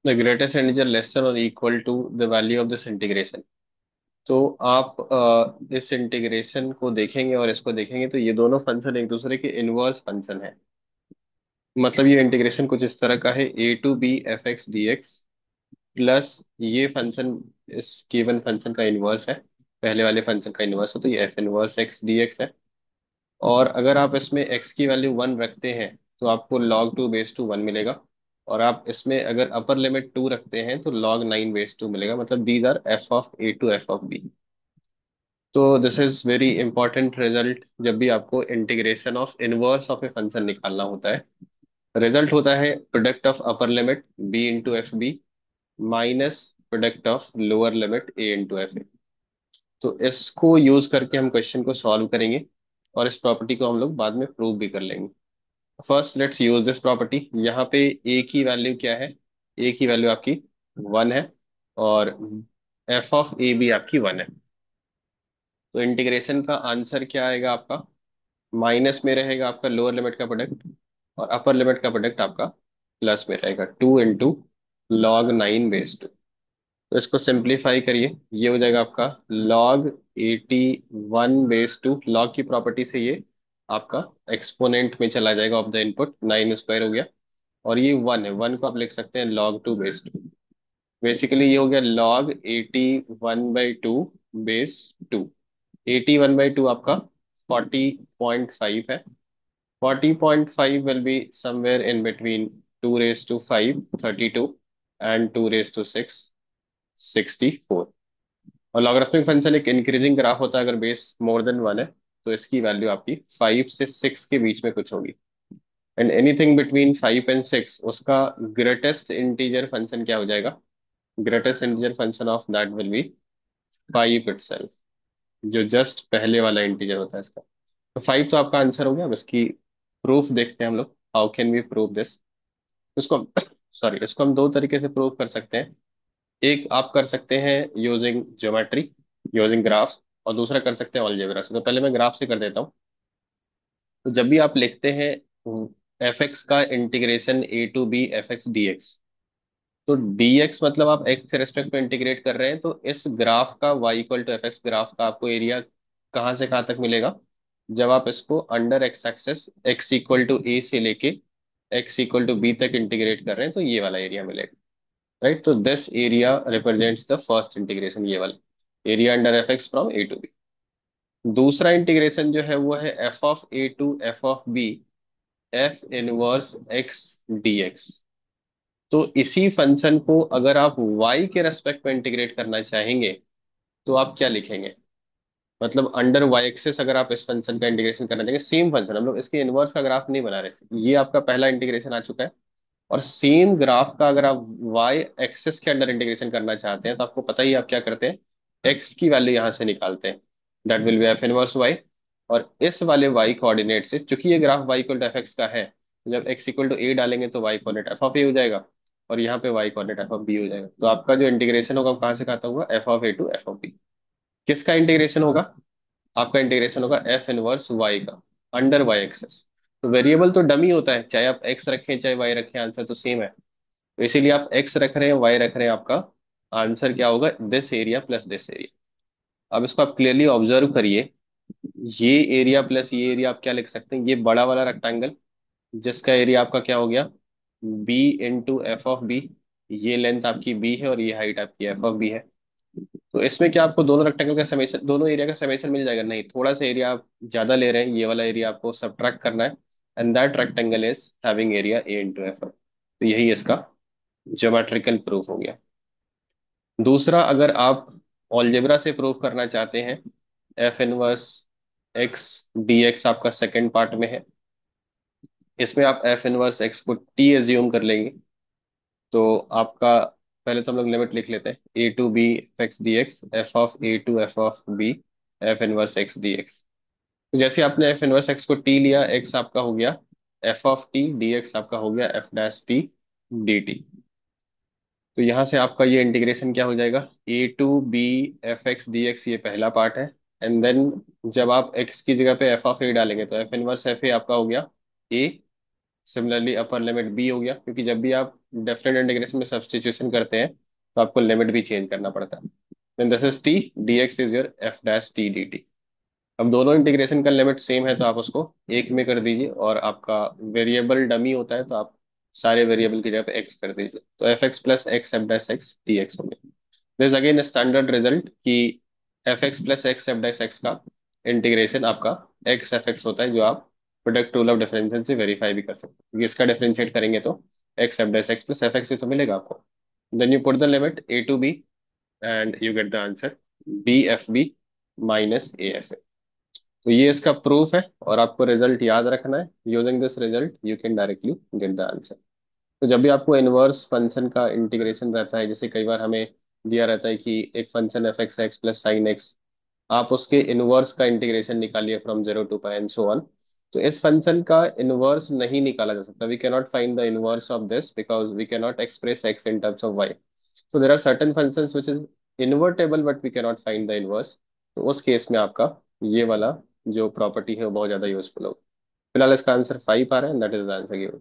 The greatest integer less than और equal to the value of this integration. तो आप इस इंटीग्रेशन को देखेंगे और इसको देखेंगे तो ये दोनों फंक्शन एक दूसरे के इनवर्स फंक्शन है। मतलब ये इंटीग्रेशन कुछ इस तरह का है, A to B F X D X plus ये फंक्शन इस गिवन फंक्शन का इनवर्स है, पहले वाले फंक्शन का इनवर्स है, तो ये F inverse X D X है। और अगर आप इसमें x की वैल्यू 1 रखते हैं तो आपको log 2 बेस टू 1 मिलेगा। और आप इसमें अगर अपर लिमिट 2 रखते हैं तो log 9 बेस टू मिलेगा। मतलब these are f of a to f of b। तो this is very important result जब भी आपको integration of inverse of a function निकालना होता है। रिजल्ट होता है product of upper limit b into F B minus product of lower limit a into F A. तो इसको यूज करके हम क्वेश्चन को सॉल्व करेंगे और इस प्रॉपर्टी को हम लोग बाद में प्रूव भी कर लेंगे। First let's use this property. यहाँ पे ए की वैल्यू क्या है? ए की वैल्यू आपकी 1 है और एफ ऑफ ए भी आपकी 1 है। तो इंटीग्रेशन का आंसर क्या आएगा आपका? माइनस में रहेगा आपका लोअर लिमिट का प्रोडक्ट और अपर लिमिट का प्रोडक्ट आपका प्लस में रहेगा, 2 इंटू log 9 बेस 2। तो इसको सिंप्लीफाई करिए, ये हो जाएगा आपका log 81 बेस 2। log की प्रॉपर्टी से ये आपका एक्सपोनेंट में चला जाएगा ऑफ द इनपुट, 9 स्क्वायर हो गया। और ये 1 है, 1 को आप लिख सकते हैं log 2 बेस 2। बेसिकली ये हो गया log 81/2 बेस 2। 81/2 आपका 40.5 है। 40.5 will be somewhere in between 2 raised to 5 32 and 2 raised to 6 64। और लॉगरिथमिक फंक्शन एक इंक्रीजिंग ग्राफ होता है, अगर बेस मोर देन 1 है तो इसकी वैल्यू आपकी 5 से 6 के बीच में कुछ होगी। एंड एनीथिंग बिटवीन 5 and 6 उसका ग्रेटेस्ट इंटीजर फंक्शन क्या हो जाएगा? Greatest integer function of that will B 5 itself, जो जस्ट पहले वाला इंटीजर होता है इसका। तो 5 तो आपका आंसर हो गया। अब इसकी प्रूफ देखते हैं हम लोग, how can we prove this. इसको सॉरी, इसको हम दो तरीके से प्रूव कर सकते हैं। एक आप कर सकते हैं यूजिंग ज्योमेट्री, यूजिंग ग्राफ, और दूसरा कर सकते हैं अलजेब्रा से। तो पहले मैं ग्राफ से कर देता हूँ। तो जब भी आप लिखते हैं एफ एक्स का integration A to B F X D X, तो dx मतलब आप x के रेस्पेक्ट में इंटीग्रेट कर रहे हैं, तो इस ग्राफ का y equal to F X graph का आपको एरिया कहाँ से कहाँ तक मिलेगा? जब आप इसको under X axis x equal to a से लेके x इक्वल टू b तक इंटीग्रेट कर रहे हैं तो ये वाला एरिया मिलेगा। राइट, तो this area represents the first integration, ये वाला area under F X from a to b। दूसरा इंटीग्रेशन जो है वो है f of a to f of b f inverse x dx। तो इसी फंक्शन को अगर आप y के रेस्पेक्ट में इंटीग्रेट करना चाहेंगे तो आप क्या लिखेंगे? मतलब अंडर y एक्सेस अगर आप इस फंक्शन का इंटीग्रेशन करना चाहेंगे, सेम फंक्शन, हम लोग इसके इनवर्स का ग्राफ नहीं बना रहे, ये आपका पहला इंटीग्रेशन आ चुका है। और सेम ग्राफ का अगर आप y एक्सेस के अंडर इंटीग्रेशन करना चाहते हैं तो आपको पता ही है आप क्या करते हैं, x की वैल्यू यहां से निकालते हैं, that will be F inverse y। और इस वाले y कोऑर्डिनेट से, चूंकि ये graph y equal to F X का है, तो जब x इक्वल टू a डालेंगे तो y coordinate F of a हो जाएगा और यहाँ पे y coordinate F of b हो जाएगा। तो आपका जो इंटीग्रेशन होगा वो कहाँ से कहाँ तक होगा? F of a to F of b। किसका इंटीग्रेशन होगा? आपका इंटीग्रेशन होगा एफ इनवर्स वाई का अंडर वाई एक्सेस। तो वेरिएबल तो डमी होता है, चाहे आप एक्स रखें चाहे वाई रखें, आंसर तो सेम है। तो इसीलिए आप एक्स रख रहे हैं वाई रख रहे हैं, आपका आंसर क्या होगा? This area plus this area. अब इसको आप क्लियरली ऑब्जर्व करिए, ये एरिया प्लस ये एरिया आप क्या लिख सकते हैं? ये बड़ा वाला रेक्टेंगल जिसका एरिया आपका क्या हो गया? B into F of B. ये लेंथ आपकी बी है और ये हाइट आपकी एफ ऑफ बी है। तो इसमें क्या आपको दोनों रेक्टेंगल का समेशन, दोनों एरिया का समेशन मिल जाएगा? नहीं, थोड़ा सा एरिया आप ज्यादा ले रहे हैं, ये वाला एरिया आपको सब्ट्रैक्ट करना है। And that rectangle is having area A into F. तो यही इसका ज्योमेट्रिकल प्रूफ हो गया। दूसरा, अगर आप अलजेब्रा से प्रूफ करना चाहते हैं, F inverse X D X आपका सेकेंड पार्ट में है। इसमें आप एफ इनवर्स एक्स को टी एज्यूम कर लेंगे। तो आपका पहले तो हम लोग लिमिट लिख लेते हैं, A to B F X D X, F of A to F of B F inverse X D X. तो जैसे आपने एफ इनवर्स एक्स को टी लिया, एक्स आपका हो गया F of T, D X आपका हो गया F dash T D T. तो यहाँ से आपका ये इंटीग्रेशन क्या हो जाएगा? A to B F X D X, ये पहला पार्ट है। एंड देन जब आप एक्स की जगह पे एफ ऑफ ए डालेंगे तो एफ इनवर्स एफ ए आपका हो गया ए सिमिलरली अपर लिमिट बी हो गया, क्योंकि जब भी आप डेफिनेट इंटीग्रेशन में सब्स्टिट्यूशन करते हैं तो आपको लिमिट भी चेंज करना पड़ता है। Then this is T, D X is your F dash T D T. अब दोनों इंटीग्रेशन का लिमिट सेम है तो आप उसको एक में कर दीजिए, और आपका वेरिएबल डमी होता है तो आप सारे वेरिएबल की जगह पे एक्स कर दीजिए, तो F X plus X F dash X D X हो गया। दिस अगेन स्टैंडर्ड रिजल्ट कि F X plus X F dash X का इंटीग्रेशन आपका एक्स एफ एक्स होता है, जो आप प्रोडक्ट रूल ऑफ डिफरेंशियल से वेरीफाई भी कर सकते हैं, क्योंकि इसका डिफरेंशिएट करेंगे तो X F dash X plus F X ही तो मिलेगा आपको। Then you put the limit A to B and you get the answer B F B minus A F. तो ये इसका प्रूफ है, और आपको रिजल्ट याद रखना है। Using this result you can directly get the answer. तो जब भी आपको इनवर्स फंक्शन का इंटीग्रेशन रहता है, जैसे कई बार हमें दिया रहता है कि एक function F X X plus sine X, आप उसके इनवर्स का इंटीग्रेशन निकालिए from zero to pi and so on. तो इस फंक्शन का इनवर्स नहीं निकाला जा सकता, we can not find the inverse of this because we can not express X in terms of Y. So there are certain functions which is invertible but we can not find the inverse. तो उस case में आपका ये वाला जो property है वो बहुत ज्यादा यूजफुल होगा। फिलहाल इसका आंसर 5 आ रहा है, that is the answer given.